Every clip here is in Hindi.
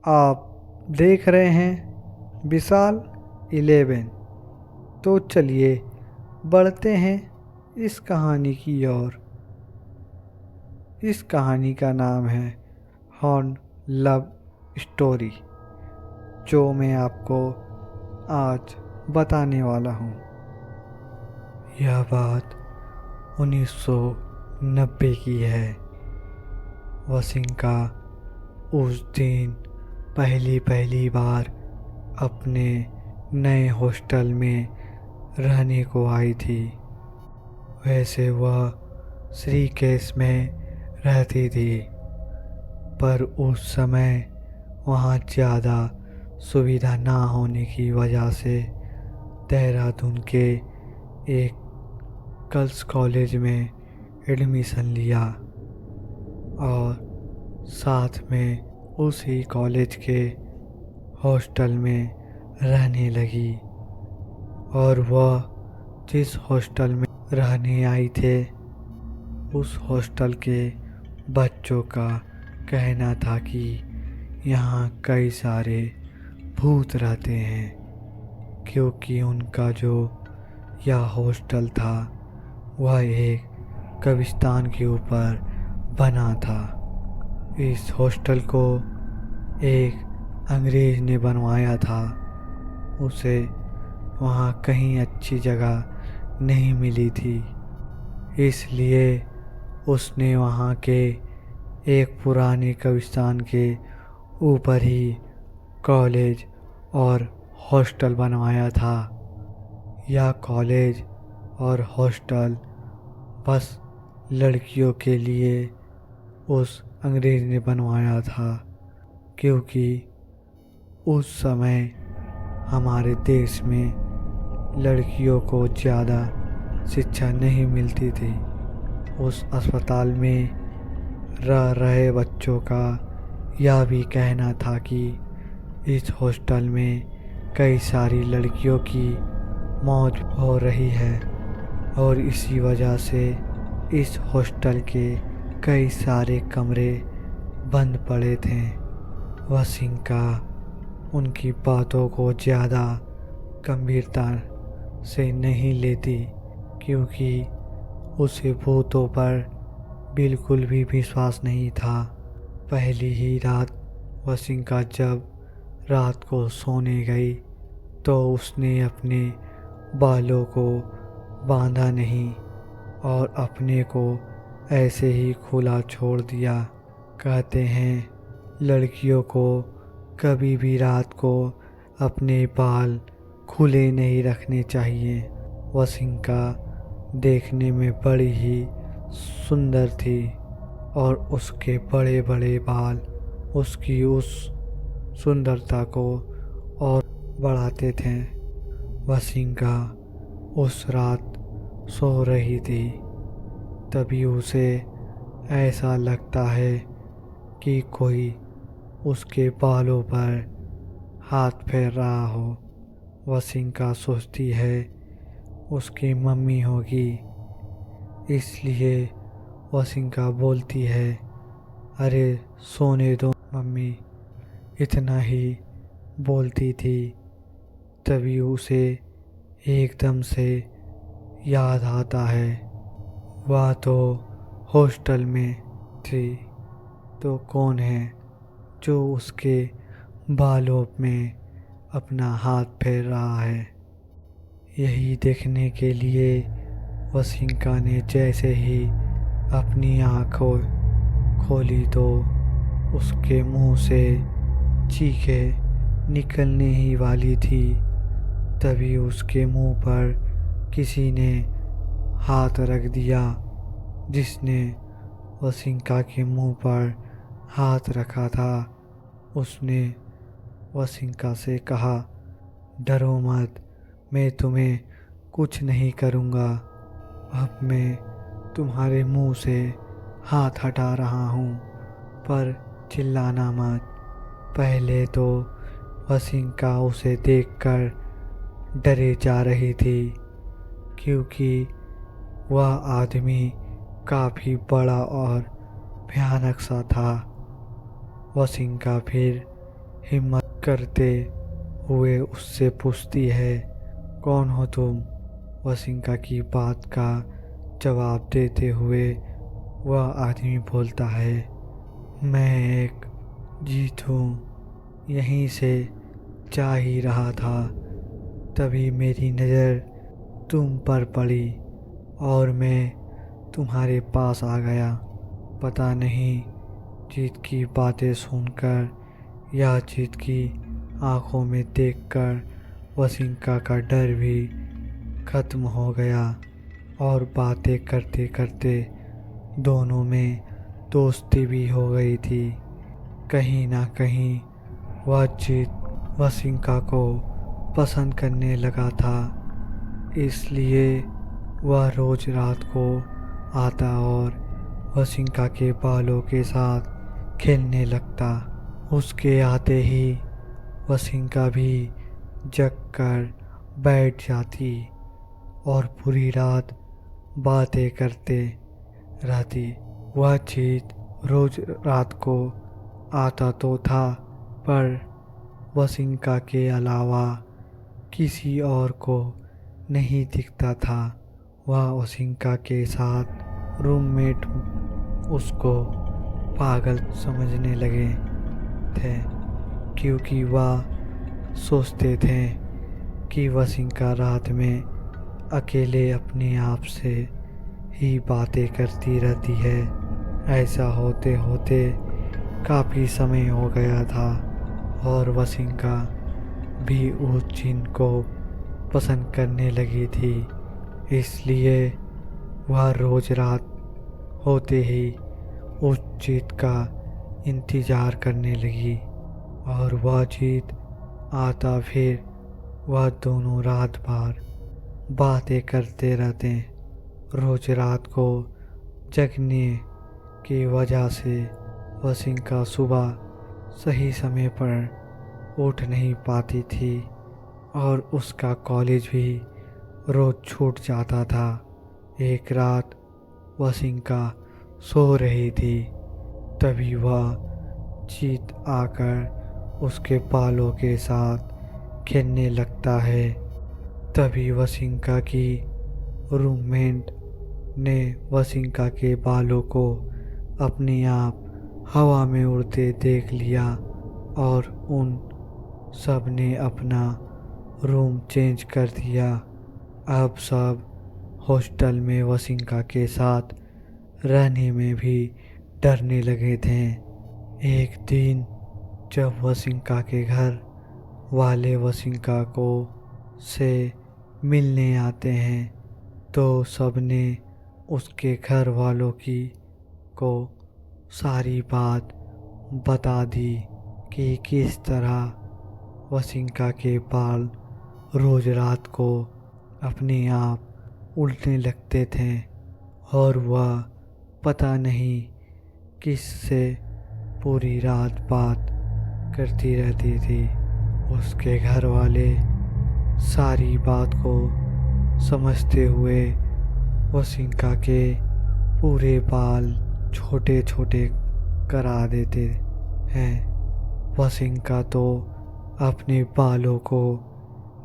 आप देख रहे हैं विशाल 11। तो चलिए बढ़ते हैं इस कहानी की ओर। इस कहानी का नाम है हॉर्न लव स्टोरी, जो मैं आपको आज बताने वाला हूँ। यह बात 1990 की है। वसिंका उस दिन पहली बार अपने नए हॉस्टल में रहने को आई थी। वैसे वह श्रीकेश में रहती थी, पर उस समय वहाँ ज़्यादा सुविधा ना होने की वजह से देहरादून के एक गर्ल्स कॉलेज में एडमिशन लिया और साथ में उसी कॉलेज के हॉस्टल में रहने लगी। और वह जिस हॉस्टल में रहने आई थे, उस हॉस्टल के बच्चों का कहना था कि यहाँ कई सारे भूत रहते हैं, क्योंकि उनका जो यह हॉस्टल था वह एक कब्रिस्तान के ऊपर बना था। इस हॉस्टल को एक अंग्रेज ने बनवाया था। उसे वहाँ कहीं अच्छी जगह नहीं मिली थी, इसलिए उसने वहाँ के एक पुराने कब्रिस्तान के ऊपर ही कॉलेज और हॉस्टल बनवाया था। यह कॉलेज और हॉस्टल बस लड़कियों के लिए उस अंग्रेज ने बनवाया था, क्योंकि उस समय हमारे देश में लड़कियों को ज़्यादा शिक्षा नहीं मिलती थी। उस अस्पताल में रह रहे बच्चों का यह भी कहना था कि इस हॉस्टल में कई सारी लड़कियों की मौत हो रही है, और इसी वजह से इस हॉस्टल के कई सारे कमरे बंद पड़े थे। वसिंका उनकी बातों को ज़्यादा गंभीरता से नहीं लेती, क्योंकि उसे भूतों पर बिल्कुल भी विश्वास नहीं था। पहली ही रात वसिंका जब रात को सोने गई तो उसने अपने बालों को बांधा नहीं और अपने को ऐसे ही खुला छोड़ दिया। कहते हैं लड़कियों को कभी भी रात को अपने बाल खुले नहीं रखने चाहिए। वसिंका देखने में बड़ी ही सुंदर थी और उसके बड़े बड़े बाल उसकी उस सुंदरता को और बढ़ाते थे। वसिंका उस रात सो रही थी, तभी उसे ऐसा लगता है कि कोई उसके बालों पर हाथ फेर रहा हो। वसिंका सोचती है उसकी मम्मी होगी, इसलिए वसिंका बोलती है, अरे सोने दो मम्मी। इतना ही बोलती थी, तभी उसे एकदम से याद आता है वह तो हॉस्टल में थी, तो कौन है जो उसके बालों में अपना हाथ फेर रहा है। यही देखने के लिए वसिंका ने जैसे ही अपनी आँखों खोली तो उसके मुंह से चीखें निकलने ही वाली थी। तभी उसके मुंह पर किसी ने हाथ रख दिया। जिसने वसिंका के मुंह पर हाथ रखा था उसने वसिंका से कहा, डरो मत, मैं तुम्हें कुछ नहीं करूँगा। अब मैं तुम्हारे मुंह से हाथ हटा रहा हूँ, पर चिल्लाना मत। पहले तो वसिंका उसे देखकर डरे जा रही थी, क्योंकि वह आदमी काफ़ी बड़ा और भयानक सा था। वसिंका फिर हिम्मत करते हुए उससे पूछती है, कौन हो तुम? वसिंका की बात का जवाब देते हुए वह आदमी बोलता है, मैं एक जीत हूँ, यहीं से जा ही रहा था, तभी मेरी नज़र तुम पर पड़ी और मैं तुम्हारे पास आ गया। पता नहीं जीत की बातें सुनकर या जीत की आंखों में देखकर वसिंका का डर भी खत्म हो गया और बातें करते करते दोनों में दोस्ती भी हो गई थी। कहीं ना कहीं वह जीत वसिंका को पसंद करने लगा था, इसलिए वह रोज रात को आता और वसिंका के बालों के साथ खेलने लगता। उसके आते ही वसिंका भी जग कर बैठ जाती और पूरी रात बातें करते रहती। वह जीत रोज रात को आता तो था, पर वसिंका के अलावा किसी और को नहीं दिखता था। वह वसिंका के साथ रूममेट उसको पागल समझने लगे थे, क्योंकि वह सोचते थे कि वसिंका रात में अकेले अपने आप से ही बातें करती रहती है। ऐसा होते होते काफ़ी समय हो गया था और वसिंका भी उस जिन को पसंद करने लगी थी, इसलिए वह रोज रात होते ही उस जीत का इंतज़ार करने लगी और वह जीत आता, फिर वह दोनों रात भर बातें करते रहते। रोज रात को जगने की वजह से वसिंका सुबह सही समय पर उठ नहीं पाती थी और उसका कॉलेज भी रोज छूट जाता था। एक रात वसिंका सो रही थी, तभी वह जीत आकर उसके बालों के साथ खेलने लगता है। तभी वसिंका की रूममेट ने वसिंका के बालों को अपने आप हवा में उड़ते देख लिया और उन सब ने अपना रूम चेंज कर दिया। अब सब हॉस्टल में वसिंका के साथ रहने में भी डरने लगे थे। एक दिन जब वसिंका के घर वाले वसिंका को से मिलने आते हैं, तो सबने उसके घर वालों की को सारी बात बता दी कि किस तरह वसिंका के बाल रोज रात को अपने आप उल्टने लगते थे और वह पता नहीं किससे पूरी रात बात करती रहती थी। उसके घर वाले सारी बात को समझते हुए वसिंका के पूरे बाल छोटे छोटे करा देते हैं। वसिंका तो अपने बालों को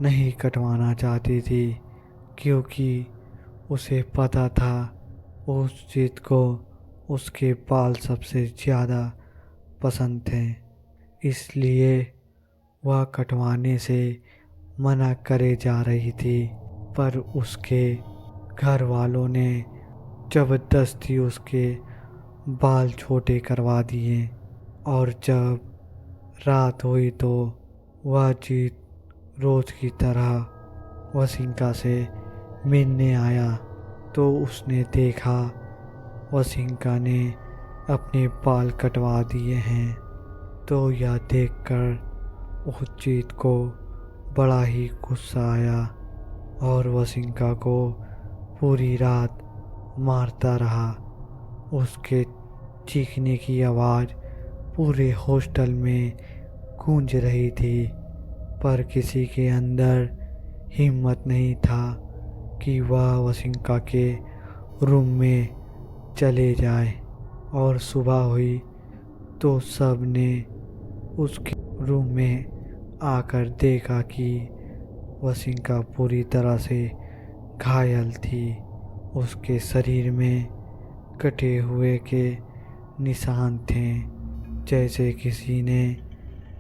नहीं कटवाना चाहती थी, क्योंकि उसे पता था उस जीत को उसके बाल सबसे ज़्यादा पसंद थे, इसलिए वह कटवाने से मना करे जा रही थी। पर उसके घर वालों ने ज़बरदस्ती उसके बाल छोटे करवा दिए और जब रात हुई तो वह जीत रोज की तरह वसिंका से मिलने आया, तो उसने देखा वसिंका ने अपने बाल कटवा दिए हैं। तो यह देखकर उस जीत को बड़ा ही गुस्सा आया और वसिंका को पूरी रात मारता रहा। उसके चीखने की आवाज़ पूरे हॉस्टल में गूंज रही थी, पर किसी के अंदर हिम्मत नहीं था कि वह वसिंका के रूम में चले जाए। और सुबह हुई तो सब ने उसके रूम में आकर देखा कि वशिंका पूरी तरह से घायल थी। उसके शरीर में कटे हुए के निशान थे, जैसे किसी ने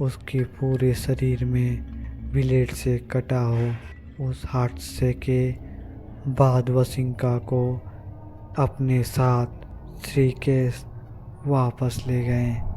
उसके पूरे शरीर में ब्लेड से कटा हो। उस हादसे के बाद वशिंका को अपने साथ श्रीकेश वापस ले गए।